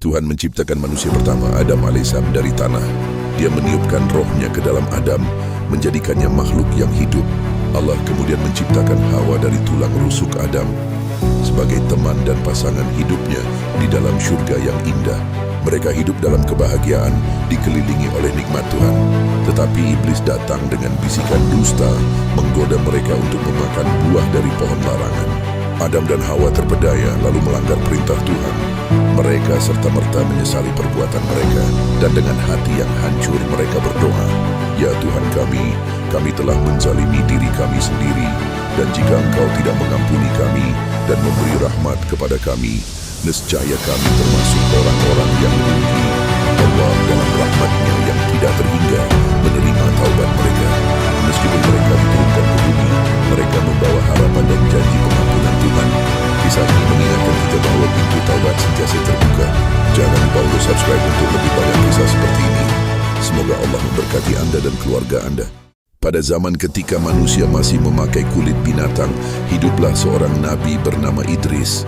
Tuhan menciptakan manusia pertama, Adam alaihissalam, dari tanah. Dia meniupkan rohnya ke dalam Adam, menjadikannya makhluk yang hidup. Allah kemudian menciptakan Hawa dari tulang rusuk Adam sebagai teman dan pasangan hidupnya di dalam syurga yang indah. Mereka hidup dalam kebahagiaan, dikelilingi oleh nikmat Tuhan. Tetapi iblis datang dengan bisikan dusta, menggoda mereka untuk memakan buah dari pohon larangan. Adam dan Hawa terpedaya lalu melanggar perintah Tuhan. Mereka serta-merta menyesali perbuatan mereka, dan dengan hati yang hancur mereka berdoa, "Ya Tuhan kami telah menzalimi diri kami sendiri, dan jika Engkau tidak mengampuni kami dan memberi rahmat kepada kami, nescaya kami termasuk orang-orang yang rugi." Allah dalam rahmat-Nya yang tidak terhingga menerima taubat mereka. Meskipun mereka diturunkan ke bumi, mereka membawa harapan dan janji pengampunan Tuhan. Kisah ini mengingatkan kita bahwa pintu taubat sentiasa terbuka. Jangan lupa untuk subscribe untuk lebih banyak kisah seperti ini. Semoga Allah memberkati Anda dan keluarga Anda. Pada zaman ketika manusia masih memakai kulit binatang, hiduplah seorang nabi bernama Idris.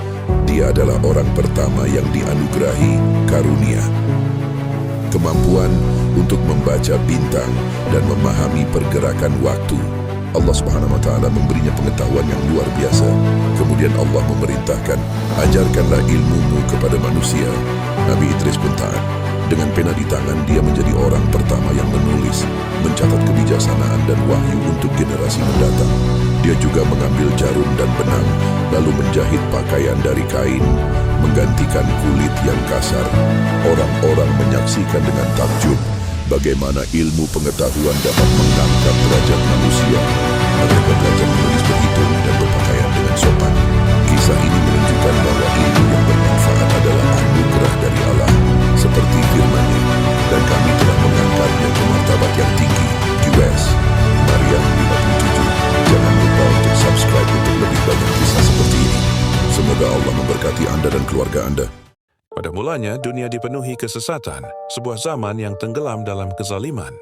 Dia adalah orang pertama yang dianugerahi karunia, kemampuan untuk membaca bintang dan memahami pergerakan waktu. Allah Subhanahu wa Ta'ala memberinya pengetahuan yang luar biasa. Kemudian Allah memerintahkan, "Ajarkanlah ilmumu kepada manusia." Nabi Idris pun taat. Dengan pena di tangan, dia menjadi orang pertama yang menulis, mencatat kebijaksanaan dan wahyu untuk generasi mendatang. Dia juga mengambil jarum dan benang, lalu menjahit pakaian dari kain, menggantikan kulit yang kasar. Orang-orang menyaksikan dengan takjub bagaimana ilmu pengetahuan dapat mengangkat derajat manusia. Mereka belajar menulis, berhitung, dan berpakaian dengan sopan. Kisah ini menunjukkan bahwa ilmu yang bermanfaat adalah anugerah dari Allah, seperti firman-Nya, dan kami telah mengangkatnya ke martabat yang tinggi. QS Maryam 57. Jangan lupa untuk subscribe untuk lebih banyak kisah seperti ini. Semoga Allah memberkati Anda dan keluarga Anda. Pada mulanya, dunia dipenuhi kesesatan, sebuah zaman yang tenggelam dalam kezaliman.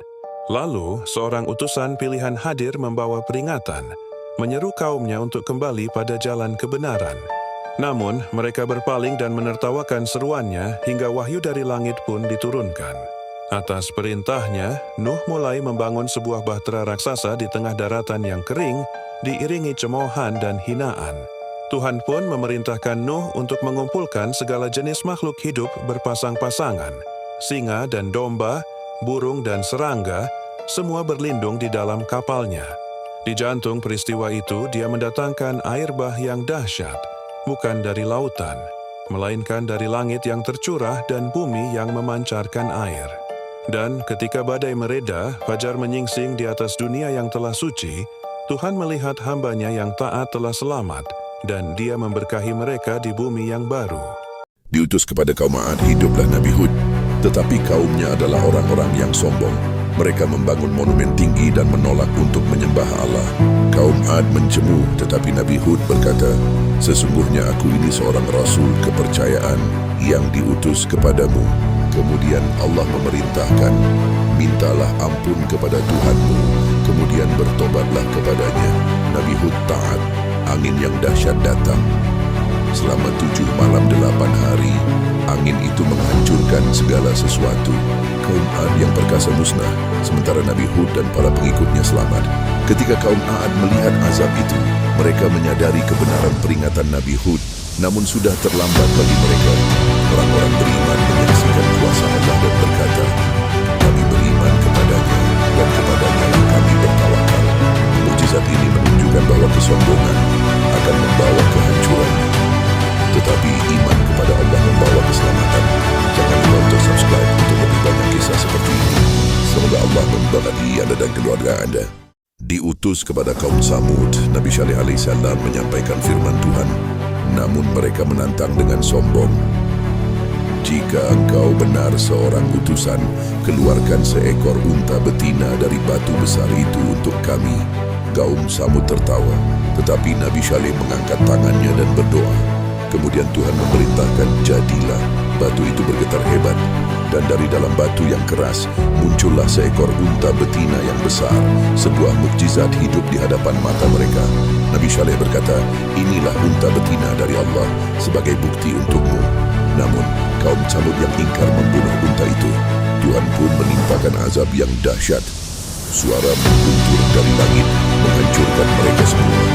Lalu, seorang utusan pilihan hadir membawa peringatan, menyeru kaumnya untuk kembali pada jalan kebenaran. Namun, mereka berpaling dan menertawakan seruannya hingga wahyu dari langit pun diturunkan. Atas perintahnya, Nuh mulai membangun sebuah bahtera raksasa di tengah daratan yang kering, diiringi cemoohan dan hinaan. Tuhan pun memerintahkan Nuh untuk mengumpulkan segala jenis makhluk hidup berpasang-pasangan. Singa dan domba, burung dan serangga, semua berlindung di dalam kapalnya. Di jantung peristiwa itu, dia mendatangkan air bah yang dahsyat, bukan dari lautan, melainkan dari langit yang tercurah dan bumi yang memancarkan air. Dan ketika badai mereda, fajar menyingsing di atas dunia yang telah suci, Tuhan melihat hamba-Nya yang taat telah selamat, dan Dia memberkahi mereka di bumi yang baru. Diutus kepada kaum Ad, hiduplah Nabi Hud. Tetapi kaumnya adalah orang-orang yang sombong. Mereka membangun monumen tinggi dan menolak untuk menyembah Allah. Kaum Ad mencemu, tetapi Nabi Hud berkata, "Sesungguhnya aku ini seorang rasul kepercayaan yang diutus kepadamu." Kemudian Allah memerintahkan, "Mintalah ampun kepada Tuhanmu, kemudian bertobatlah kepadanya." Nabi Hud taat. Angin yang dahsyat datang. Selama 7 malam 8 hari, angin itu menghancurkan segala sesuatu. Kaum Ad yang perkasa musnah, sementara Nabi Hud dan para pengikutnya selamat. Ketika kaum Ad melihat azab itu, mereka menyadari kebenaran peringatan Nabi Hud, namun sudah terlambat bagi mereka. Orang-orang beriman menyaksikan kuasa Allah dan berkata, "Kami beriman kepadanya, dan kepadanya lah kami bertawakal." Mukjizat ini menunjukkan bahwa kesombongan akan membawa kehancuran, tetapi iman kepada Allah membawa keselamatan. Jangan lupa untuk subscribe untuk lebih banyak kisah seperti ini. Semoga Allah memberkati Anda dan keluarga Anda. Diutus kepada kaum Samud, Nabi Syaleh alaihissalam menyampaikan firman Tuhan, namun mereka menantang dengan sombong. "Jika engkau benar seorang utusan, keluarkan seekor unta betina dari batu besar itu untuk kami." Kaum Samud tertawa, tetapi Nabi Syaleh mengangkat tangannya dan berdoa. Kemudian Tuhan memerintahkan, "Jadilah." Batu itu bergetar hebat, dan dari dalam batu yang keras muncullah seekor unta betina yang besar, sebuah mukjizat hidup di hadapan mata mereka. Nabi Syaleh berkata, "Inilah unta betina dari Allah sebagai bukti untukmu." Namun kaum Tsamud yang ingkar membunuh unta itu, Tuhan pun menimpakan azab yang dahsyat. Suara mengguntur dari langit menghancurkan mereka semua.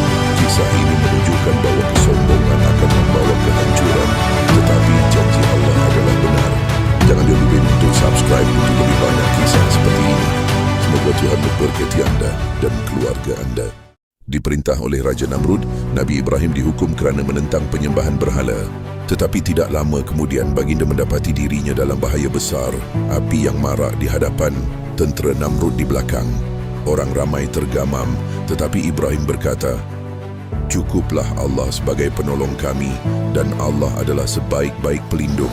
Kisah ini menunjukkan bahawa kesombongan akan membawa kehancuran, tetapi janji Allah adalah benar. Jangan lupa untuk subscribe untuk lebih banyak kisah seperti ini. Semoga Tuhan memberkati anda dan keluarga anda. Diperintah oleh Raja Namrud, Nabi Ibrahim dihukum kerana menentang penyembahan berhala. Tetapi tidak lama kemudian baginda mendapati dirinya dalam bahaya besar. Api yang marak di hadapan, tentera Namrud di belakang. Orang ramai tergamam, tetapi Ibrahim berkata, "Cukuplah Allah sebagai penolong kami dan Allah adalah sebaik-baik pelindung."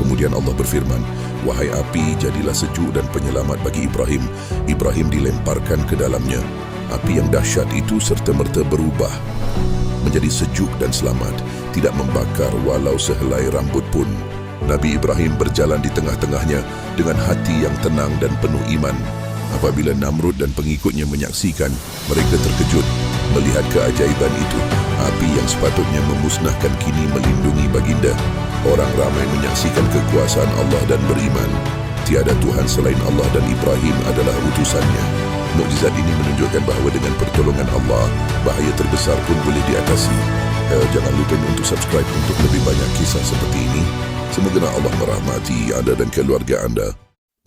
Kemudian Allah berfirman, "Wahai api, jadilah sejuk dan penyelamat bagi Ibrahim." Ibrahim dilemparkan ke dalamnya. Api yang dahsyat itu serta-merta berubah menjadi sejuk dan selamat, tidak membakar walau sehelai rambut pun. Nabi Ibrahim berjalan di tengah-tengahnya dengan hati yang tenang dan penuh iman. Apabila Namrud dan pengikutnya menyaksikan, mereka terkejut melihat keajaiban itu. Api yang sepatutnya memusnahkan kini melindungi baginda. Orang ramai menyaksikan kekuasaan Allah dan beriman. Tiada Tuhan selain Allah dan Ibrahim adalah utusannya. Mukjizat ini menunjukkan bahawa dengan pertolongan Allah, bahaya terbesar pun boleh diatasi. Jangan lupa untuk subscribe untuk lebih banyak kisah seperti ini. Semoga Allah merahmati anda dan keluarga anda.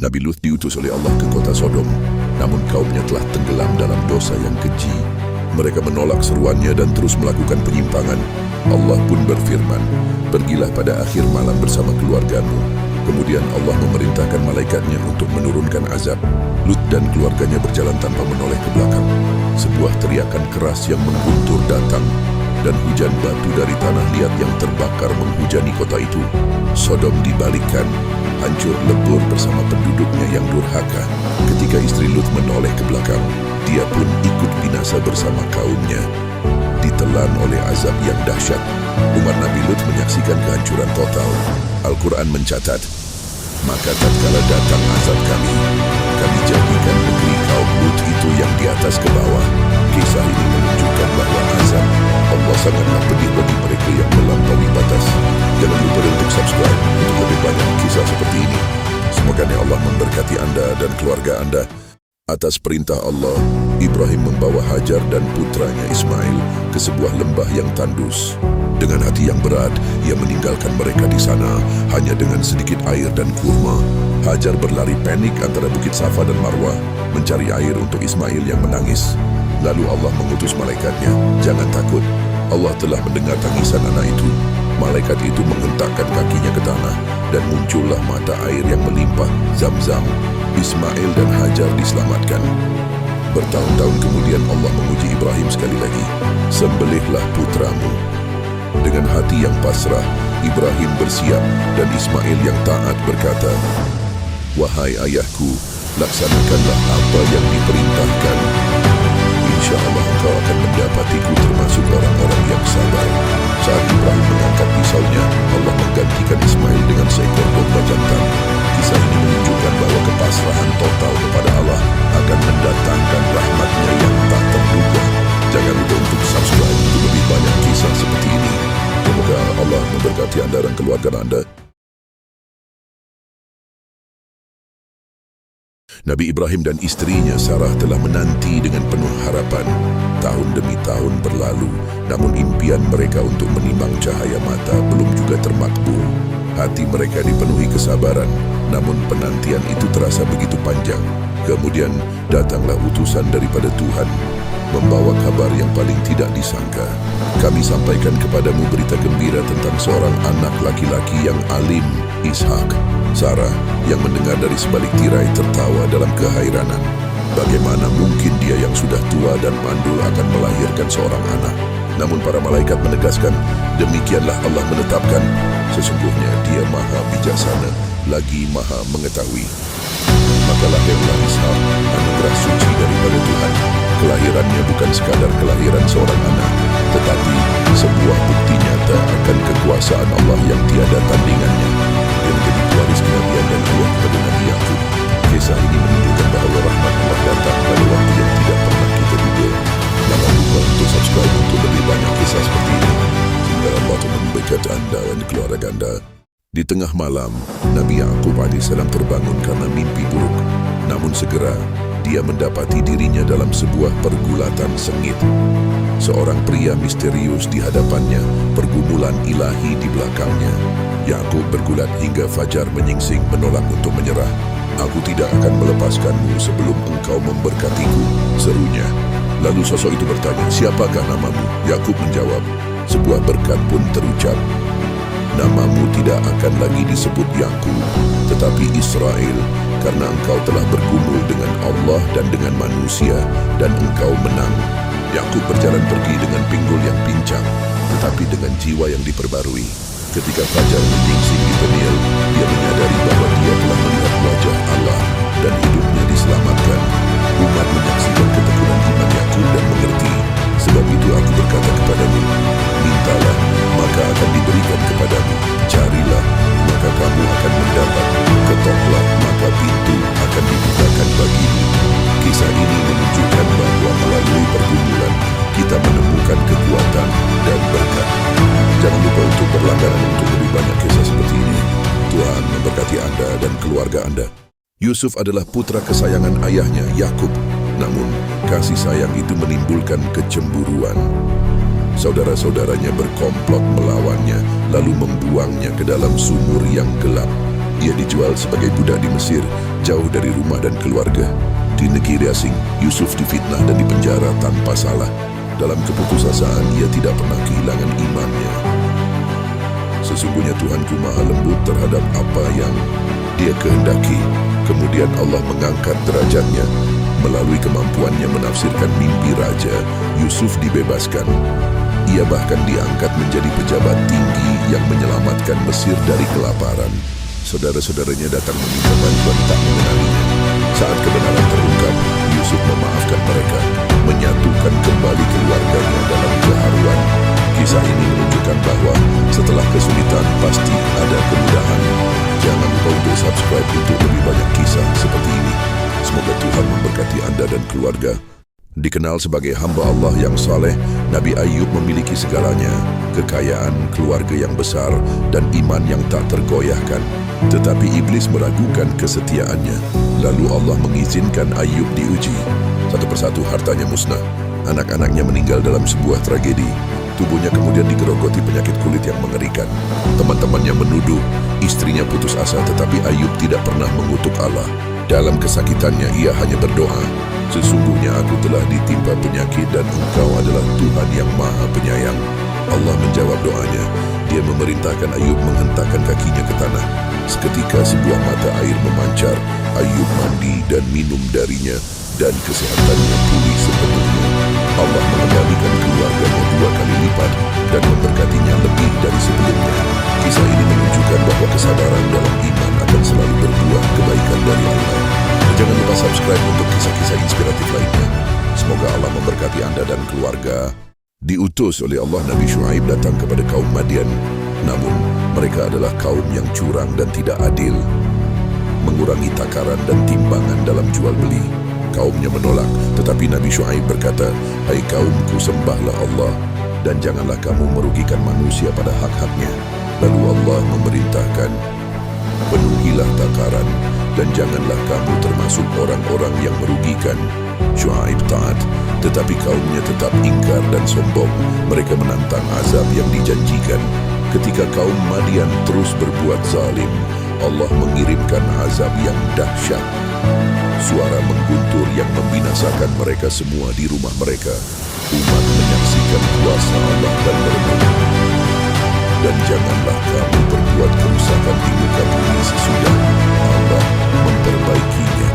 Nabi Lut diutus oleh Allah ke kota Sodom, namun kaumnya telah tenggelam dalam dosa yang keji. Mereka menolak seruannya dan terus melakukan penyimpangan. Allah pun berfirman, "Pergilah pada akhir malam bersama keluargamu." Kemudian Allah memerintahkan malaikatnya untuk menurunkan azab. Lut dan keluarganya berjalan tanpa menoleh ke belakang. Sebuah teriakan keras yang mengguntur datang, dan hujan batu dari tanah liat yang terbakar menghujani kota itu. Sodom dibalikkan, hancur lebur bersama penduduknya yang durhaka. Ketika istri Lut menoleh ke belakang, dia pun ikut binasa bersama kaumnya, ditelan oleh azab yang dahsyat. Umat Nabi Lut menyaksikan kehancuran total. Al-Quran mencatat, "Maka tatkala datang azab kami jadikan negeri kaum Lut itu yang di atas ke bawah." Kisah ini menunjukkan bahawa azab Allah sangatlah pedih bagi mereka yang melampaui batas. Jangan lupa untuk subscribe untuk lebih banyak kisah seperti ini. Semoga Allah memberkati anda dan keluarga anda. Atas perintah Allah, Ibrahim membawa Hajar dan putranya Ismail ke sebuah lembah yang tandus. Dengan hati yang berat, ia meninggalkan mereka di sana hanya dengan sedikit air dan kurma. Hajar berlari panik antara Bukit Safa dan Marwah, mencari air untuk Ismail yang menangis. Lalu Allah mengutus malaikatnya, "Jangan takut, Allah telah mendengar tangisan anak itu." Malaikat itu menghentakkan kakinya ke tanah, dan muncullah mata air yang melimpah, Zam-Zam. Ismail dan Hajar diselamatkan. Bertahun-tahun kemudian Allah menguji Ibrahim sekali lagi. "Sembelihlah putramu." Dengan hati yang pasrah, Ibrahim bersiap dan Ismail yang taat berkata, "Wahai ayahku, laksanakanlah apa yang diperintahkan. Insya Allah engkau akan mendapatiku termasuk orang-orang yang sabar." Saat Ibrahim mengangkat pisaunya, Allah menggantikan Ismail dengan seekor domba jantan. Kisah ini menunjukkan bahawa kepasrahan total kepada Allah akan mendatangkan rahmatnya yang tak terduga. Jangan lupa untuk subscribe untuk lebih banyak kisah seperti ini. Semoga Allah memberkati anda dan keluarga anda. Nabi Ibrahim dan istrinya Sarah telah menanti dengan penuh harapan. Tahun demi tahun berlalu, namun impian mereka untuk menimang cahaya mata belum juga termakbul. Hati mereka dipenuhi kesabaran, namun penantian itu terasa begitu panjang. Kemudian datanglah utusan daripada Tuhan, membawa kabar yang paling tidak disangka. "Kami sampaikan kepadamu berita gembira tentang seorang anak laki-laki yang alim, Ishak." Sarah yang mendengar dari sebalik tirai tertawa dalam kehairanan. Bagaimana mungkin dia yang sudah tua dan mandul akan melahirkan seorang anak? Namun para malaikat menegaskan, demikianlah Allah menetapkan. Sesungguhnya dia maha bijaksana, lagi maha mengetahui. Maka lahirlah Ishak, anugerah suci daripada Tuhan. Kelahirannya bukan sekadar kelahiran seorang anak, tetapi sebuah bukti nyata akan kekuasaan Allah yang tiada tandingannya. Dia menjadi pewaris kenabian dan ayah kepada Nabi Yakub. Kisah ini menunjukkan bahawa rahmat Allah datang pada waktu yang tidak pernah kita duga. Jangan lupa untuk subscribe untuk lebih banyak kisah seperti ini. Semoga Allah memberkati anda dan keluarga anda. Di tengah malam, Nabi Yaqub AS terbangun karena mimpi buruk. Namun segera, dia mendapati dirinya dalam sebuah pergulatan sengit. Seorang pria misterius di hadapannya, pergumulan ilahi di belakangnya. Yaqub bergulat hingga fajar menyingsing menolak untuk menyerah. "Aku tidak akan melepaskanmu sebelum engkau memberkatiku," serunya. Lalu sosok itu bertanya, "Siapakah namamu?" Yaqub menjawab, "Sebuah berkat pun terucap. Namamu tidak akan lagi disebut Yakub, tetapi Israel, karena engkau telah bergumul dengan Allah dan dengan manusia, dan engkau menang." Yakub berjalan pergi dengan pinggul yang pincang, tetapi dengan jiwa yang diperbarui. Ketika fajar menyingsing di Peniel, dia menyadari bahwa dia telah melihat wajah Allah dan hidupnya diselamatkan. Umat menyaksikan ketekunan iman Yakub dan mengerti. "Sebab itu aku berkata kepadamu, mintalah, maka akan diberikan kepadamu. Carilah, maka kamu akan mendapat. Ketoklah, maka pintu akan dibukakan bagimu." Kisah ini menunjukkan bahwa melalui pergumulan, kita menemukan kekuatan dan berkat. Jangan lupa untuk berlangganan untuk lebih banyak kisah seperti ini. Tuhan memberkati Anda dan keluarga Anda. Yusuf adalah putra kesayangan ayahnya, Yakub. Namun, kasih sayang itu menimbulkan kecemburuan. Saudara-saudaranya berkomplot melawannya, lalu membuangnya ke dalam sumur yang gelap. Ia dijual sebagai budak di Mesir, jauh dari rumah dan keluarga. Di negeri asing, Yusuf difitnah dan dipenjara tanpa salah. Dalam keputusasaan, ia tidak pernah kehilangan imannya. "Sesungguhnya Tuhanku maha lembut terhadap apa yang Dia kehendaki." Kemudian Allah mengangkat derajatnya. Melalui kemampuannya menafsirkan mimpi raja, Yusuf dibebaskan. Ia bahkan diangkat menjadi pejabat tinggi yang menyelamatkan Mesir dari kelaparan. Saudara-saudaranya datang meminta bantuan tak mengenalinya. Saat kebenaran terungkap, Yusuf memaafkan mereka, menyatukan kembali keluarganya dalam keharuan. Kisah ini menunjukkan bahwa setelah kesulitan pasti ada kemudahan. Jangan lupa untuk subscribe untuk lebih banyak kisah seperti ini. Semoga Tuhan memberkati Anda dan keluarga. Dikenal sebagai hamba Allah yang saleh, Nabi Ayub memiliki segalanya, kekayaan, keluarga yang besar, dan iman yang tak tergoyahkan. Tetapi iblis meragukan kesetiaannya. Lalu Allah mengizinkan Ayub diuji. Satu persatu hartanya musnah. Anak-anaknya meninggal dalam sebuah tragedi. Tubuhnya kemudian digerogoti penyakit kulit yang mengerikan. Teman-temannya menuduh istrinya putus asa, tetapi Ayub tidak pernah mengutuk Allah. Dalam kesakitannya ia hanya berdoa, "Sesungguhnya aku telah ditimpa penyakit dan Engkau adalah Tuhan yang Maha Penyayang." Allah menjawab doanya. Dia memerintahkan Ayub menghentakkan kakinya ke tanah. Seketika sebuah mata air memancar. Ayub mandi dan minum darinya, dan kesehatannya pulih sepenuhnya. Allah mengendalikan keluarganya 2 kali lipat dan memberkatinya lebih dari sebelumnya. Kisah ini menunjukkan bahwa kesabaran dalam iman akan selalu berbuah kebaikan dari Allah. Jangan lupa subscribe untuk kisah-kisah inspiratif lainnya. Semoga Allah memberkati Anda dan keluarga. Diutus oleh Allah, Nabi Syuaib datang kepada kaum Madian. Namun, mereka adalah kaum yang curang dan tidak adil, mengurangi takaran dan timbangan dalam jual beli. Kaumnya menolak, tetapi Nabi Syuaib berkata, "Hai kaumku, sembahlah Allah, dan janganlah kamu merugikan manusia pada hak-haknya." Lalu Allah memerintahkan, "Penuhilah takaran, dan janganlah kamu termasuk orang-orang yang merugikan." Syuaib taat, tetapi kaumnya tetap ingkar dan sombong. Mereka menantang azab yang dijanjikan. Ketika kaum Madian terus berbuat zalim, Allah mengirimkan azab yang dahsyat. Suara mengguntur yang membinasakan mereka semua di rumah mereka. Umat menyaksikan kuasa Allah dan merenung. Dan janganlah kamu berbuat kerusakan di muka bumi sesudah Allah memperbaikinya.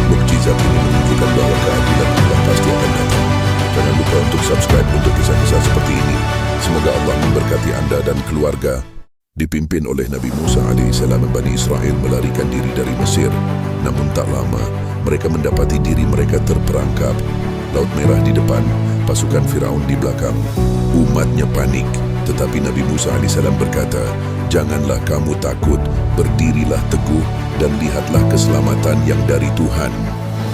Mukjizat ini menunjukkan bahwa keadilan Allah pasti akan datang. Jangan lupa untuk subscribe untuk kisah-kisah seperti ini. Semoga Allah memberkati Anda dan keluarga. Dipimpin oleh Nabi Musa AS, Bani Israel melarikan diri dari Mesir. Namun tak lama, mereka mendapati diri mereka terperangkap. Laut Merah di depan, pasukan Firaun di belakang. Umatnya panik, tetapi Nabi Musa AS berkata, "Janganlah kamu takut, berdirilah teguh dan lihatlah keselamatan yang dari Tuhan."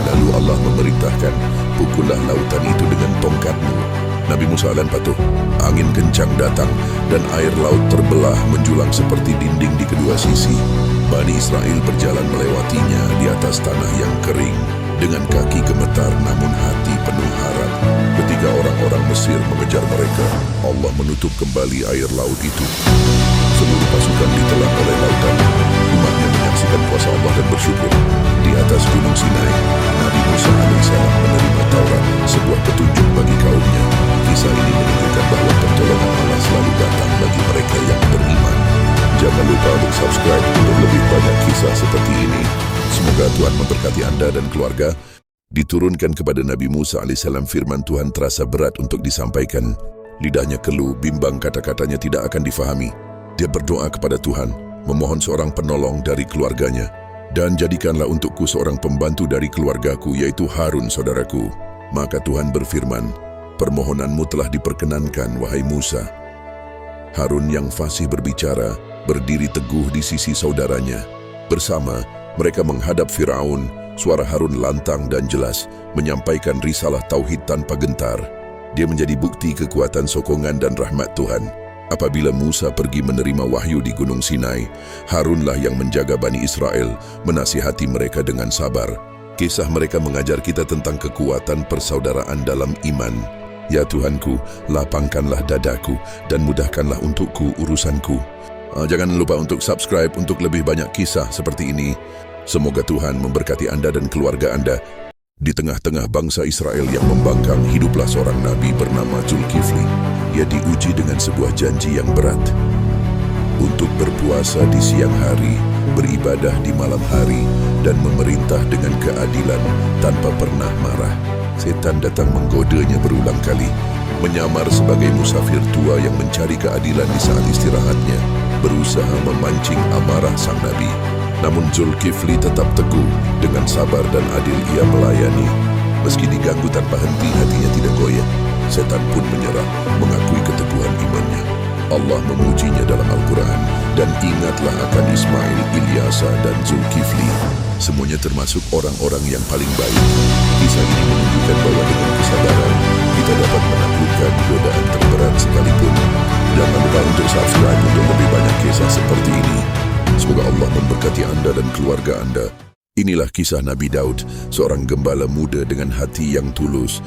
Lalu Allah memerintahkan, "Pukullah lautan itu dengan tongkatmu." Nabi Musa dan patuh. Angin kencang datang dan air laut terbelah menjulang seperti dinding di kedua sisi. Bani Israel berjalan melewatinya di atas tanah yang kering dengan kaki gemetar namun hati penuh harap. Ketika orang-orang Mesir mengejar mereka, Allah menutup kembali air laut itu. Seluruh pasukan ditelan oleh lautan. Umatnya menyaksikan kuasa Allah dan bersyukur. Di atas Gunung Sinai, Nabi Musa alaihissalam menerima Taurat, sebuah petunjuk bagi kaumnya. Kisah ini menunjukkan bahwa pertolongan Allah selalu datang bagi mereka yang beriman. Jangan lupa untuk subscribe untuk lebih banyak kisah seperti ini. Semoga Tuhan memberkati Anda dan keluarga. Diturunkan kepada Nabi Musa alaihissalam firman Tuhan terasa berat untuk disampaikan. Lidahnya keluh, bimbang kata-katanya tidak akan difahami. Dia berdoa kepada Tuhan, memohon seorang penolong dari keluarganya. Dan jadikanlah untukku seorang pembantu dari keluargaku, yaitu Harun saudaraku. Maka Tuhan berfirman, permohonanmu telah diperkenankan, wahai Musa. Harun yang fasih berbicara, berdiri teguh di sisi saudaranya. Bersama, mereka menghadap Firaun. Suara Harun lantang dan jelas, menyampaikan risalah tauhid tanpa gentar. Dia menjadi bukti kekuatan sokongan dan rahmat Tuhan. Apabila Musa pergi menerima wahyu di Gunung Sinai, Harunlah yang menjaga Bani Israel, menasihati mereka dengan sabar. Kisah mereka mengajar kita tentang kekuatan persaudaraan dalam iman. Ya Tuhanku, lapangkanlah dadaku dan mudahkanlah untukku urusanku. Jangan lupa untuk subscribe untuk lebih banyak kisah seperti ini. Semoga Tuhan memberkati Anda dan keluarga Anda. Di tengah-tengah bangsa Israel yang membangkang, hiduplah seorang nabi bernama Zulkifli. Ia diuji dengan sebuah janji yang berat. Untuk berpuasa di siang hari, beribadah di malam hari, dan memerintah dengan keadilan tanpa pernah marah. Setan datang menggodanya berulang kali, menyamar sebagai musafir tua yang mencari keadilan di saat istirahatnya, berusaha memancing amarah sang nabi. Namun Zulkifli tetap teguh, dengan sabar dan adil ia melayani. Meski diganggu tanpa henti, hatinya tidak goyah. Setan pun menyerah, mengakui keteguhan imannya. Allah memujinya dalam Al-Quran, dan ingatlah akan Ismail, Ilyasa, dan Zulkifli. Semuanya termasuk orang-orang yang paling baik. Kisah ini menunjukkan bahwa dengan kesabaran, kita dapat menaklukkan godaan terberat sekalipun. Jangan lupa untuk subscribe untuk lebih banyak kisah seperti ini. Semoga Allah memberkati Anda dan keluarga Anda. Inilah kisah Nabi Daud, seorang gembala muda dengan hati yang tulus.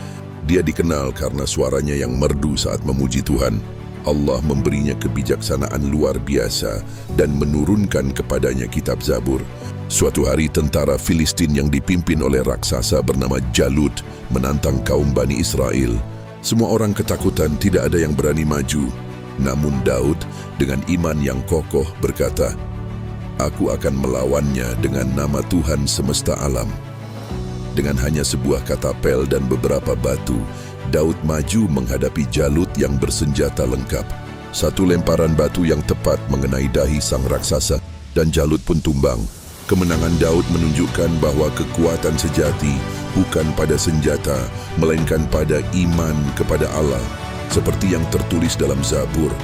Dia dikenal karena suaranya yang merdu saat memuji Tuhan. Allah memberinya kebijaksanaan luar biasa dan menurunkan kepadanya kitab Zabur. Suatu hari tentara Filistin yang dipimpin oleh raksasa bernama Jalut menantang kaum Bani Israel. Semua orang ketakutan, tidak ada yang berani maju. Namun Daud dengan iman yang kokoh berkata, "Aku akan melawannya dengan nama Tuhan semesta alam." Dengan hanya sebuah katapel dan beberapa batu, Daud maju menghadapi Jalut yang bersenjata lengkap. Satu lemparan batu yang tepat mengenai dahi sang raksasa dan Jalut pun tumbang. Kemenangan Daud menunjukkan bahwa kekuatan sejati bukan pada senjata, melainkan pada iman kepada Allah. Seperti yang tertulis dalam Zabur,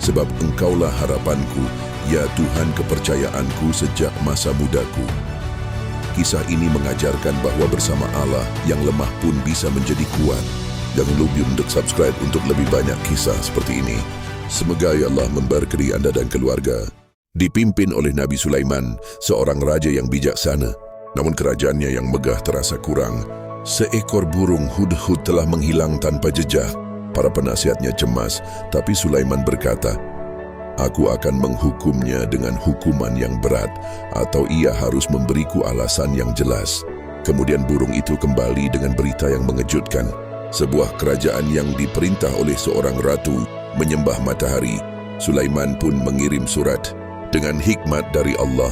"Sebab Engkaulah harapanku, ya Tuhan kepercayaanku sejak masa mudaku." Kisah ini mengajarkan bahwa bersama Allah yang lemah pun bisa menjadi kuat. Jangan lupa untuk subscribe untuk lebih banyak kisah seperti ini. Semoga Allah memberkati Anda dan keluarga. Dipimpin oleh Nabi Sulaiman, seorang raja yang bijaksana. Namun kerajaannya yang megah terasa kurang. Seekor burung hudhud telah menghilang tanpa jejak. Para penasihatnya cemas, tapi Sulaiman berkata, "Aku akan menghukumnya dengan hukuman yang berat, atau ia harus memberiku alasan yang jelas." Kemudian burung itu kembali dengan berita yang mengejutkan. Sebuah kerajaan yang diperintah oleh seorang ratu menyembah matahari. Sulaiman pun mengirim surat. Dengan hikmat dari Allah,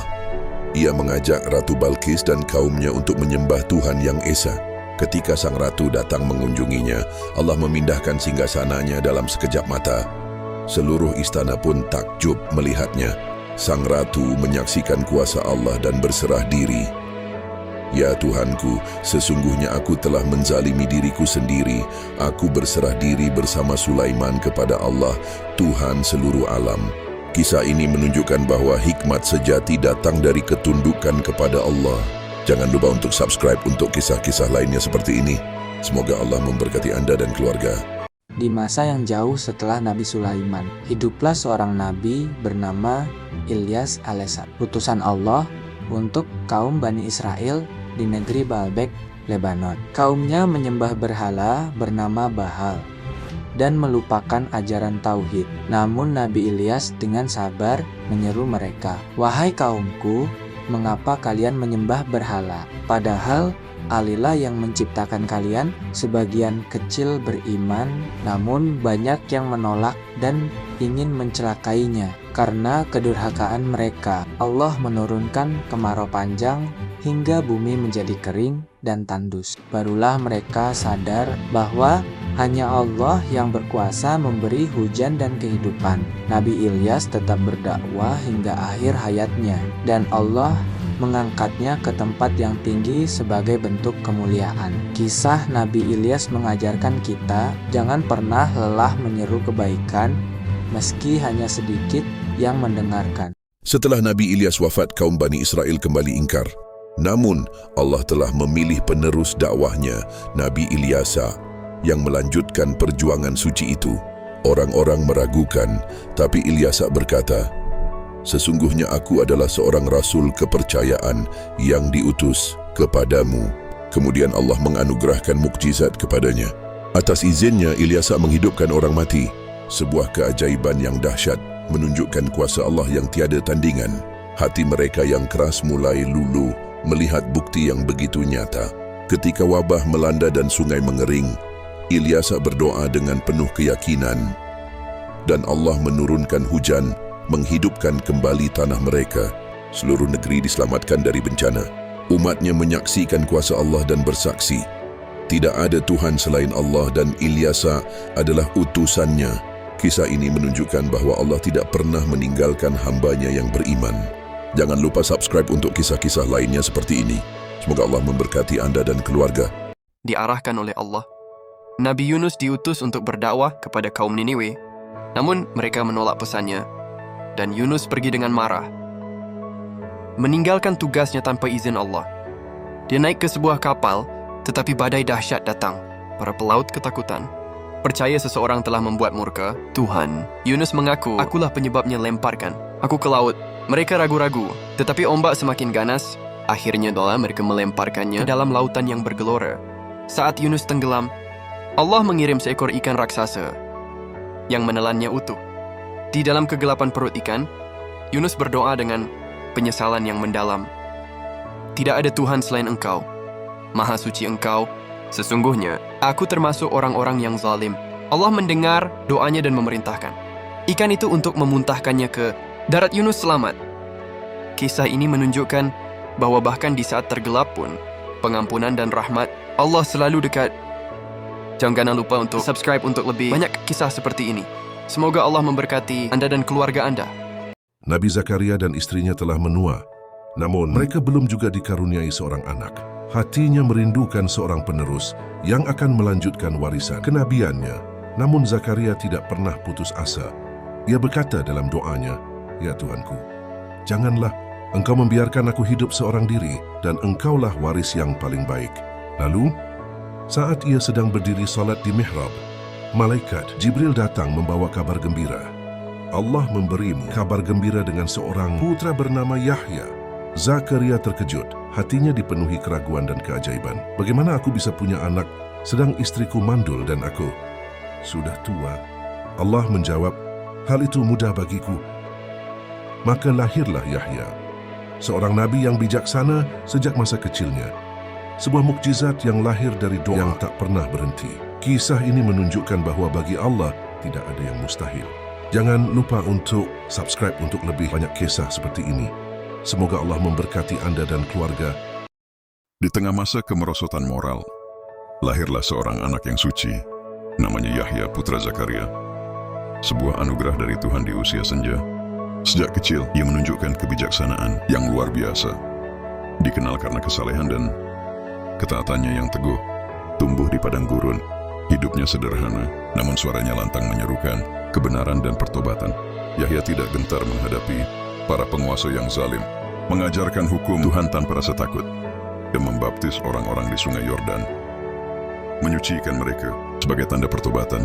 ia mengajak Ratu Balkis dan kaumnya untuk menyembah Tuhan yang Esa. Ketika sang ratu datang mengunjunginya, Allah memindahkan singgasananya dalam sekejap mata. Seluruh istana pun takjub melihatnya. Sang ratu menyaksikan kuasa Allah dan berserah diri. "Ya Tuhanku, sesungguhnya aku telah menzalimi diriku sendiri. Aku berserah diri bersama Sulaiman kepada Allah, Tuhan seluruh alam." Kisah ini menunjukkan bahwa hikmat sejati datang dari ketundukan kepada Allah. Jangan lupa untuk subscribe untuk kisah-kisah lainnya seperti ini. Semoga Allah memberkati Anda dan keluarga. Di masa yang jauh setelah Nabi Sulaiman, hiduplah seorang nabi bernama Ilyas alaihissalam, utusan Allah untuk kaum Bani Israel di negeri Baalbek, Lebanon. Kaumnya menyembah berhala bernama Baal dan melupakan ajaran tauhid. Namun Nabi Ilyas dengan sabar menyeru mereka, "Wahai kaumku, mengapa kalian menyembah berhala? Padahal Allah yang menciptakan kalian." Sebagian kecil beriman, namun banyak yang menolak dan ingin mencelakainya. Karena kedurhakaan mereka, Allah menurunkan kemarau panjang hingga bumi menjadi kering dan tandus. Barulah mereka sadar bahwa hanya Allah yang berkuasa memberi hujan dan kehidupan. Nabi Ilyas tetap berdakwah hingga akhir hayatnya, dan Allah mengangkatnya ke tempat yang tinggi sebagai bentuk kemuliaan. Kisah Nabi Ilyas mengajarkan kita jangan pernah lelah menyeru kebaikan meski hanya sedikit yang mendengarkan. Setelah Nabi Ilyas wafat, kaum Bani Israel kembali ingkar. Namun, Allah telah memilih penerus dakwahnya, Nabi Ilyasa, yang melanjutkan perjuangan suci itu. Orang-orang meragukan, tapi Ilyasa berkata, "Sesungguhnya aku adalah seorang rasul kepercayaan yang diutus kepadamu." Kemudian Allah menganugerahkan mukjizat kepadanya. Atas izinnya, Ilyasa menghidupkan orang mati. Sebuah keajaiban yang dahsyat, menunjukkan kuasa Allah yang tiada tandingan. Hati mereka yang keras mulai luluh melihat bukti yang begitu nyata. Ketika wabah melanda dan sungai mengering, Ilyasa berdoa dengan penuh keyakinan, dan Allah menurunkan hujan, menghidupkan kembali tanah mereka. Seluruh negeri diselamatkan dari bencana. Umatnya menyaksikan kuasa Allah dan bersaksi, tidak ada Tuhan selain Allah dan Ilyasa adalah utusannya. Kisah ini menunjukkan bahwa Allah tidak pernah meninggalkan hambanya yang beriman. Jangan lupa subscribe untuk kisah-kisah lainnya seperti ini. Semoga Allah memberkati Anda dan keluarga. Diarahkan oleh Allah, Nabi Yunus diutus untuk berdakwah kepada kaum Niniwe. Namun mereka menolak pesannya, dan Yunus pergi dengan marah, meninggalkan tugasnya tanpa izin Allah. Dia naik ke sebuah kapal, tetapi badai dahsyat datang. Para pelaut ketakutan. Percaya seseorang telah membuat murka Tuhan. Yunus mengaku, "Akulah penyebabnya, lemparkan aku ke laut." Mereka ragu-ragu, tetapi ombak semakin ganas. Akhirnya mereka melemparkannya ke dalam lautan yang bergelora. Saat Yunus tenggelam, Allah mengirim seekor ikan raksasa yang menelannya utuh. Di dalam kegelapan perut ikan, Yunus berdoa dengan penyesalan yang mendalam. "Tidak ada Tuhan selain Engkau. Maha suci Engkau. Sesungguhnya, aku termasuk orang-orang yang zalim." Allah mendengar doanya dan memerintahkan ikan itu untuk memuntahkannya ke darat. Yunus selamat. Kisah ini menunjukkan bahwa bahkan di saat tergelap pun, pengampunan dan rahmat Allah selalu dekat. Jangan lupa untuk subscribe untuk lebih banyak kisah seperti ini. Semoga Allah memberkati Anda dan keluarga Anda. Nabi Zakaria dan istrinya telah menua, namun mereka belum juga dikaruniai seorang anak. Hatinya merindukan seorang penerus yang akan melanjutkan warisan kenabiannya. Namun Zakaria tidak pernah putus asa. Ia berkata dalam doanya, "Ya Tuhanku, janganlah Engkau membiarkan aku hidup seorang diri, dan Engkaulah waris yang paling baik." Lalu, saat ia sedang berdiri salat di mihrab, malaikat Jibril datang membawa kabar gembira. Allah memberimu kabar gembira dengan seorang putra bernama Yahya. Zakaria terkejut, hatinya dipenuhi keraguan dan keajaiban. Bagaimana aku bisa punya anak, sedang istriku mandul dan aku sudah tua? Allah menjawab, "Hal itu mudah bagiku." Maka lahirlah Yahya, seorang nabi yang bijaksana sejak masa kecilnya. Sebuah mukjizat yang lahir dari doa yang tak pernah berhenti. Kisah ini menunjukkan bahwa bagi Allah tidak ada yang mustahil. Jangan lupa untuk subscribe untuk lebih banyak kisah seperti ini. Semoga Allah memberkati Anda dan keluarga. Di tengah masa kemerosotan moral, lahirlah seorang anak yang suci, namanya Yahya putra Zakaria. Sebuah anugerah dari Tuhan di usia senja. Sejak kecil, ia menunjukkan kebijaksanaan yang luar biasa. Dikenal karena kesalehan dan ketaatannya yang teguh. Tumbuh di padang gurun, hidupnya sederhana, namun suaranya lantang menyerukan kebenaran dan pertobatan. Yahya tidak gentar menghadapi para penguasa yang zalim, mengajarkan hukum Tuhan tanpa rasa takut, dan membaptis orang-orang di sungai Yordan, menyucikan mereka sebagai tanda pertobatan.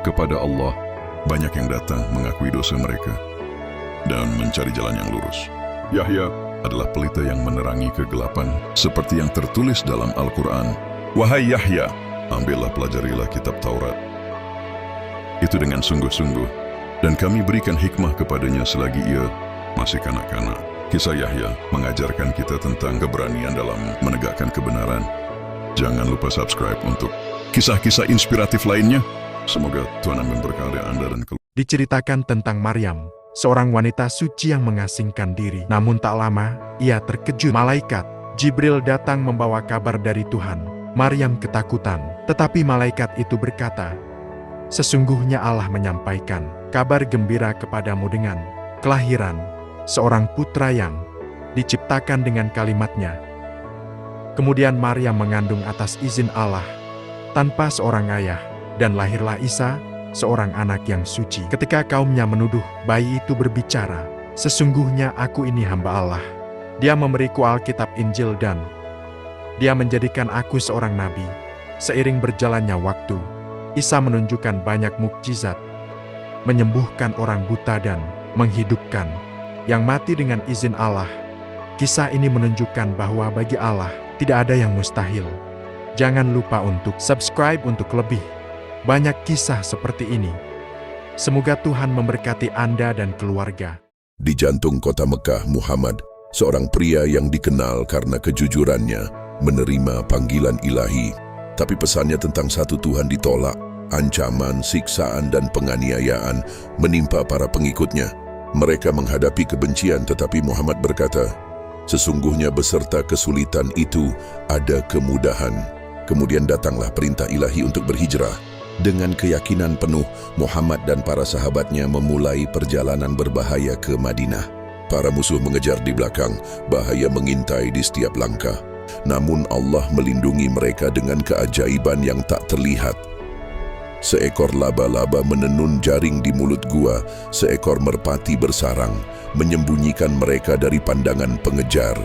kepada Allah, banyak yang datang mengakui dosa mereka dan mencari jalan yang lurus. Yahya adalah pelita yang menerangi kegelapan, seperti yang tertulis dalam Al-Quran. Wahai Yahya, ambillah pelajarilah kitab Taurat. Itu dengan sungguh-sungguh, dan kami berikan hikmah kepadanya selagi ia masih kanak-kanak. Kisah Yahya mengajarkan kita tentang keberanian dalam menegakkan kebenaran. Jangan lupa subscribe untuk kisah-kisah inspiratif lainnya. Semoga Tuhan memberkati Anda dan keluarga. Diceritakan tentang Maryam, seorang wanita suci yang mengasingkan diri. Namun tak lama, ia terkejut. Malaikat Jibril datang membawa kabar dari Tuhan. Maryam ketakutan, tetapi malaikat itu berkata, "Sesungguhnya Allah menyampaikan kabar gembira kepadamu dengan kelahiran seorang putra yang diciptakan dengan kalimat-Nya." Kemudian Maryam mengandung atas izin Allah, tanpa seorang ayah, dan lahirlah Isa, seorang anak yang suci. Ketika kaumnya menuduh bayi itu berbicara, "Sesungguhnya aku ini hamba Allah. Dia memberiku Alkitab Injil dan Dia menjadikan aku seorang nabi." Seiring berjalannya waktu, Isa menunjukkan banyak mukjizat, menyembuhkan orang buta dan menghidupkan yang mati dengan izin Allah. Kisah ini menunjukkan bahwa bagi Allah tidak ada yang mustahil. Jangan lupa untuk subscribe untuk lebih banyak kisah seperti ini. Semoga Tuhan memberkati Anda dan keluarga. Di jantung kota Mekah, Muhammad, seorang pria yang dikenal karena kejujurannya, menerima panggilan ilahi. Tapi pesannya tentang satu Tuhan ditolak. Ancaman, siksaan, dan penganiayaan menimpa para pengikutnya. Mereka menghadapi kebencian, tetapi Muhammad berkata, "Sesungguhnya beserta kesulitan itu ada kemudahan." Kemudian datanglah perintah ilahi untuk berhijrah. Dengan keyakinan penuh, Muhammad dan para sahabatnya memulai perjalanan berbahaya ke Madinah. Para musuh mengejar di belakang, bahaya mengintai di setiap langkah. Namun Allah melindungi mereka dengan keajaiban yang tak terlihat. Seekor laba-laba menenun jaring di mulut gua, seekor merpati bersarang, menyembunyikan mereka dari pandangan pengejar.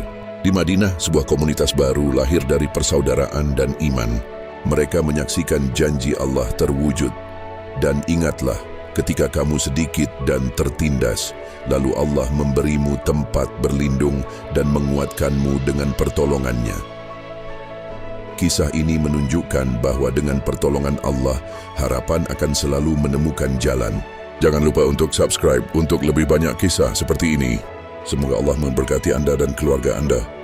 Di Madinah, sebuah komunitas baru lahir dari persaudaraan dan iman. Mereka menyaksikan janji Allah terwujud. Dan ingatlah, ketika kamu sedikit dan tertindas, lalu Allah memberimu tempat berlindung dan menguatkanmu dengan pertolongannya. Kisah ini menunjukkan bahwa dengan pertolongan Allah, harapan akan selalu menemukan jalan. Jangan lupa untuk subscribe untuk lebih banyak kisah seperti ini. Semoga Allah memberkati Anda dan keluarga Anda.